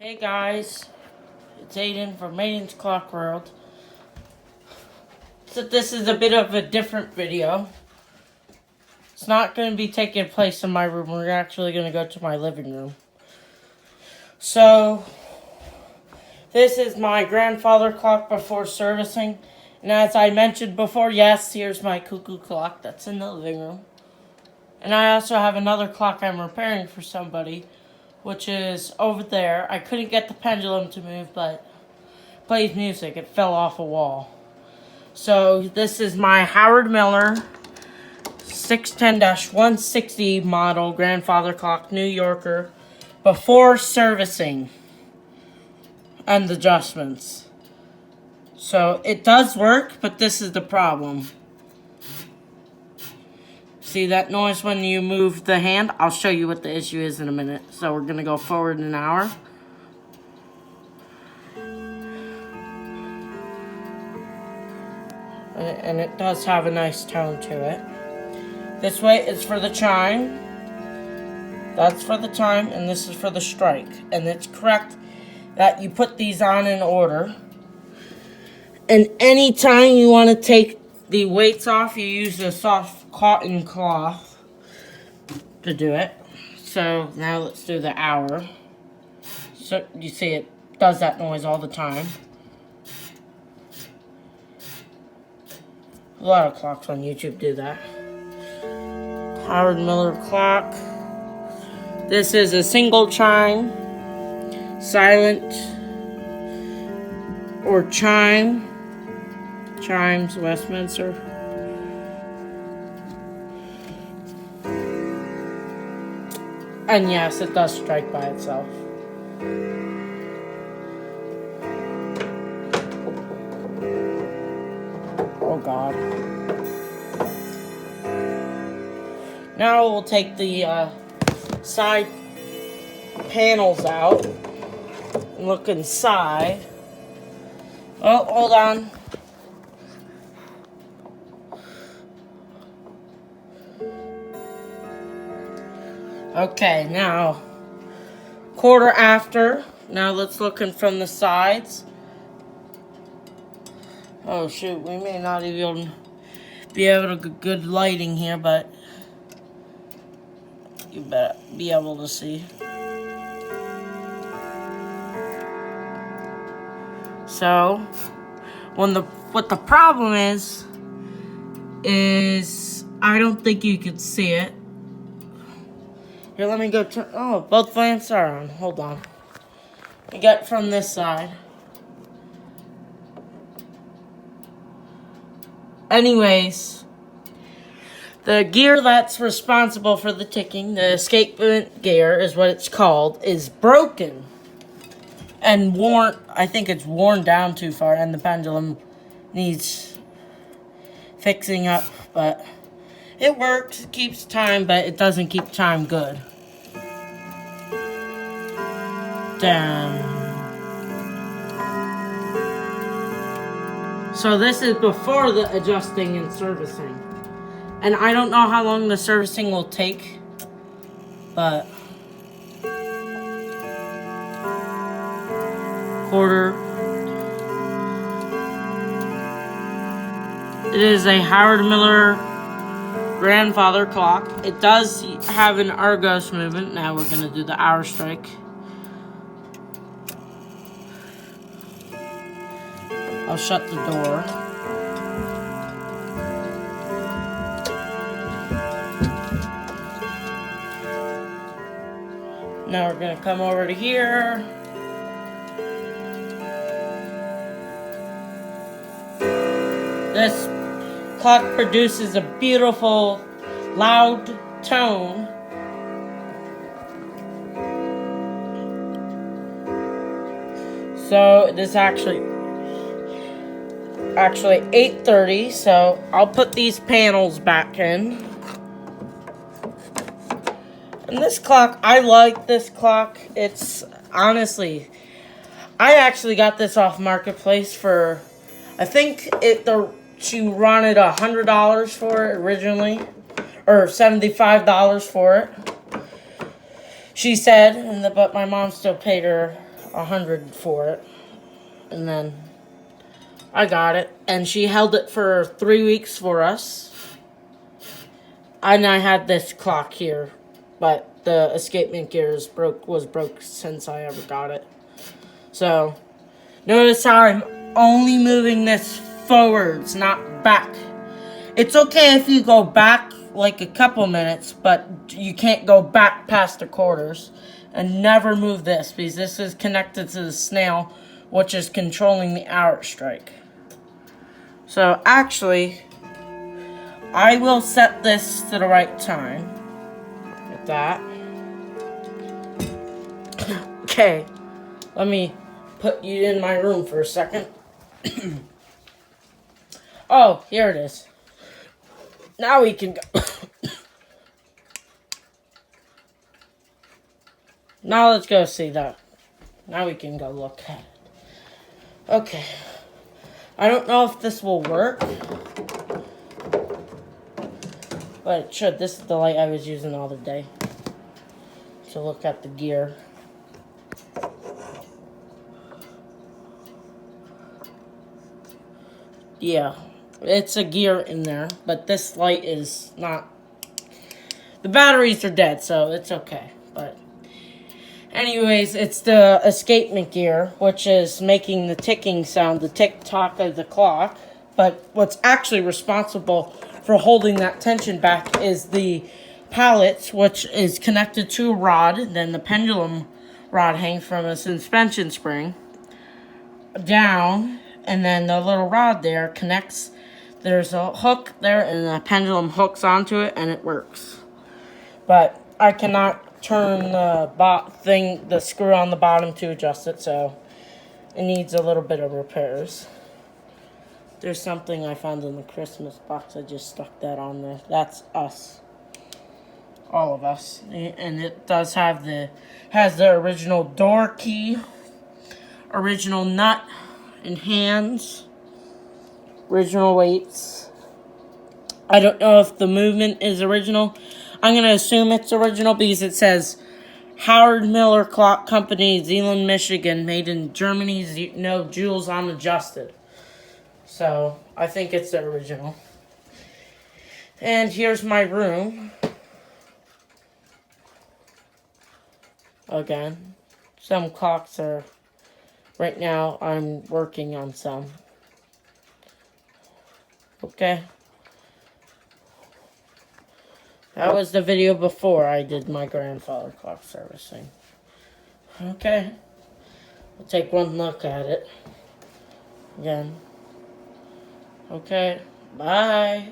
Hey guys, it's Aiden from Aiden's Clock World. So this is a bit of a different video. It's not going to be taking place in my room. We're actually going to go to my living room. So, this is my grandfather clock before servicing. And as I mentioned before, yes, here's my cuckoo clock that's in the living room. And I also have another clock I'm repairing for somebody, which is over there. I couldn't get the pendulum to move, but it plays music. It fell off a wall. So this is my Howard Miller 610-160 model grandfather clock, New Yorker, before servicing and adjustments. So it does work, but this is the problem. See that noise when you move the hand? I'll show you what the issue is in a minute. So we're going to go forward an hour. And it does have a nice tone to it. This way is for the chime. That's for the time, and this is for the strike. And it's correct that you put these on in order. And anytime you want to take the weights off, you use a soft cotton cloth to do it. So now let's do the hour. So you see it does that noise all the time. A lot of clocks on YouTube do that. Howard Miller clock. This is a single chime, silent, or chime. Chimes, Westminster. And yes, it does strike by itself. Oh God. Now we'll take the side panels out and look inside. Oh, hold on. Okay, now, quarter after. Now let's look in from the sides. Oh shoot, we may not even be able to get good lighting here, but you better be able to see. So, what the problem is I don't think you can see it. Here, let me go turn. Oh, both lamps are on. Hold on. We got from this side. Anyways, the gear that's responsible for the ticking, the escapement gear is what it's called, is broken and worn. I think it's worn down too far, and the pendulum needs fixing up, but it works, it keeps time, but it doesn't keep time good. Damn. So this is before the adjusting and servicing. And I don't know how long the servicing will take, but quarter. It is a Howard Miller grandfather clock. It does have an Argos movement. Now we're going to do the hour strike. I'll shut the door. Now we're going to come over to here. This clock produces a beautiful, loud tone. So it is actually 8:30. So I'll put these panels back in. And this clock, I like this clock. It's honestly, I actually got this off Marketplace for, I think she wanted $100 for it originally, or $75 for it. She said, but my mom still paid her $100 for it. And then I got it. And she held it for 3 weeks for us. And I had this clock here. But the escapement gear was broke since I ever got it. So, notice how I'm only moving this forwards, not back. It's okay if you go back like a couple minutes, but you can't go back past the quarters. And never move this, because this is connected to the snail, which is controlling the hour strike. So actually, I will set this to the right time. Like that. Okay, let me put you in my room for a second. Oh, here it is. Now we can go. Now let's go see that. Now we can go look at it. Okay. I don't know if this will work. But it should. This is the light I was using all the day. To look at the gear. Yeah. It's a gear in there. But this light is not. The batteries are dead, so it's okay. But anyways, it's the escapement gear, which is making the ticking sound, the tick-tock of the clock. But what's actually responsible for holding that tension back is the pallet, which is connected to a rod. Then the pendulum rod hangs from a suspension spring down, and then the little rod there connects. There's a hook there, and the pendulum hooks onto it, and it works. But I cannot turn the screw on the bottom to adjust it, so it needs a little bit of repairs. There's something I found in the Christmas box. I just stuck that on there. That's us. All of us. And it does have has the original door key, original nut and hands, original weights. I don't know if the movement is original. I'm going to assume it's original because it says Howard Miller Clock Company, Zeeland, Michigan, made in Germany, no jewels unadjusted. So, I think it's the original. And here's my room. Again, some clocks are, right now I'm working on some. Okay. That was the video before I did my grandfather clock servicing. Okay. We'll take one look at it. Again. Okay. Bye.